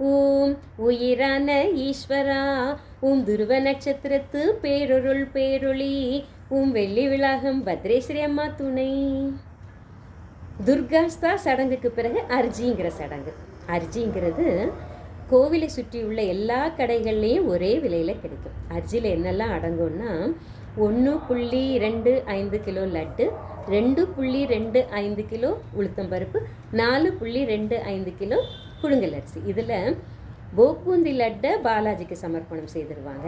ஓம் உயிரான ஈஸ்வரா, உம் துருவ நட்சத்திரத்து பேரொருள் பேரொளி, உம் வெள்ளி விளாகம் பத்ரேஸ்வரி அம்மா துணை. துர்காஸ்தா சடங்குக்கு பிறகு அர்ஜிங்கிற சடங்கு. அர்ஜிங்கிறது கோவிலை சுற்றியுள்ள எல்லா கடைகள்லேயும் ஒரே விலையில் கிடைக்கும். அர்ஜியில் என்னெல்லாம் அடங்கும்னா 1.25 கிலோ லட்டு, 2.25 கிலோ உளுத்தம்பருப்பு, 4.25 கிலோ புழுங்கல் அரிசி. இதில் போப்பூந்தி லட்டை பாலாஜிக்கு சமர்ப்பணம் செய்திருவாங்க.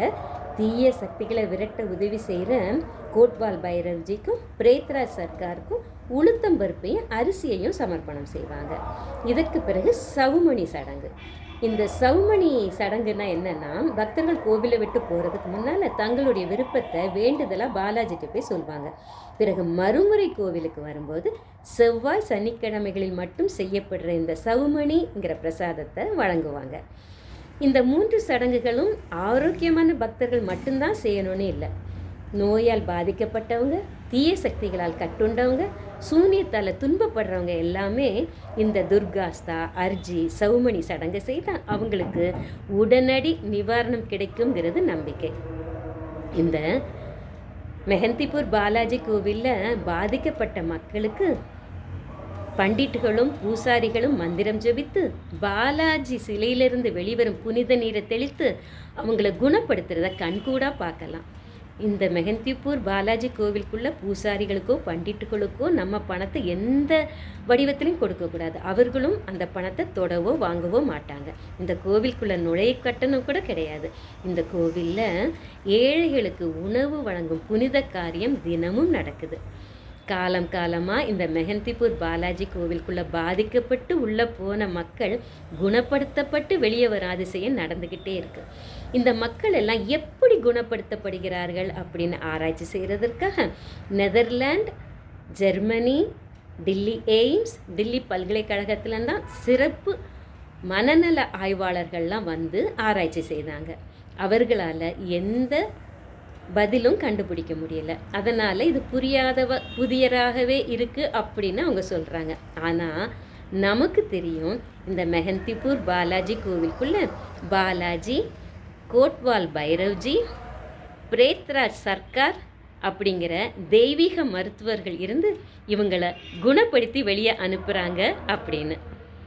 தீய சக்திகளை விரட்ட உதவி செய்கிற கோட்வால் பைரவ்ஜிக்கும் பிரேத்ராஜ் சர்க்காருக்கும் உளுத்தம்பருப்பையும் அரிசியையும் சமர்ப்பணம் செய்வாங்க. இதற்கு பிறகு சவுமணி சடங்கு. இந்த சவுமணி சடங்குனா என்னன்னா, பக்தர்கள் கோவிலை விட்டு போகிறதுக்கு முன்னால் தங்களுடைய விருப்பத்தை வேண்டுதலாக பாலாஜிட்டு போய் சொல்லுவாங்க. பிறகு மறுமுறை கோவிலுக்கு வரும்போது செவ்வாய் சனிக்கிழமைகளில் மட்டும் செய்யப்படுற இந்த சவுமணிங்கிற பிரசாதத்தை வழங்குவாங்க. இந்த 3 சடங்குகளும் ஆரோக்கியமான பக்தர்கள் மட்டும்தான் செய்யணும்னு இல்லை. நோயால் பாதிக்கப்பட்டவங்க, தீய சக்திகளால் கட்டுண்டவங்க, சூனியத்தால் துன்பப்படுறவங்க எல்லாமே இந்த துர்காஸ்தா, அர்ஜி, சவுமணி சடங்கு செய்தால் அவங்களுக்கு உடனடி நிவாரணம் கிடைக்குங்கிறது நம்பிக்கை. இந்த மெஹந்திபூர் பாலாஜி கோவிலில் பாதிக்கப்பட்ட மக்களுக்கு பண்டிட்டுகளும் பூசாரிகளும் மந்திரம் ஜபித்து பாலாஜி சிலையிலிருந்து வெளிவரும் புனித நீரை தெளித்து அவங்கள குணப்படுத்துறத கண்கூடாக பார்க்கலாம். இந்த மெஹந்திபூர் பாலாஜி கோவிலுக்குள்ள பூசாரிகளுக்கோ பண்டிட்டுகளுக்கோ நம்ம பணத்தை எந்த வடிவத்திலையும் கொடுக்கக்கூடாது. அவர்களும் அந்த பணத்தை தொடவோ வாங்கவோ மாட்டாங்க. இந்த கோவிலுக்குள்ள நுழைய கட்டணம் கூட கிடையாது. இந்த கோவிலில் ஏழைகளுக்கு உணவு வழங்கும் புனித காரியம் தினமும் நடக்குது. காலம் காலமாக இந்த மெஹந்திபூர் பாலாஜி கோவிலுக்குள்ளே பாதிக்கப்பட்டு உள்ளே போன மக்கள் குணப்படுத்தப்பட்டு வெளியே வர அதிசயம் நடந்துக்கிட்டே இருக்குது. இந்த மக்கள் எல்லாம் எப்படி குணப்படுத்தப்படுகிறார்கள் அப்படின்னு ஆராய்ச்சி செய்கிறதற்காக Netherlands, Germany, Delhi AIIMS, Delhi பல்கலைக்கழகத்தில் தான் சிறப்பு மனநல ஆய்வாளர்கள்லாம் வந்து ஆராய்ச்சி செய்தாங்க. அவர்களால் எந்த பதிலும் கண்டுபிடிக்க முடியல. அதனால் இது புதியராகவே இருக்குது அப்படின்னு அவங்க சொல்கிறாங்க. ஆனால் நமக்கு தெரியும், இந்த மெஹந்திபூர் பாலாஜி கோவிலுக்குள்ளே பாலாஜி, கோட்வால் பைரவ்ஜி, பிரேத்ராஜ் சர்க்கார் அப்படிங்கிற தெய்வீக மருத்துவர்கள் இருந்து இவங்களை குணப்படுத்தி வெளியே அனுப்புகிறாங்க அப்படின்னு.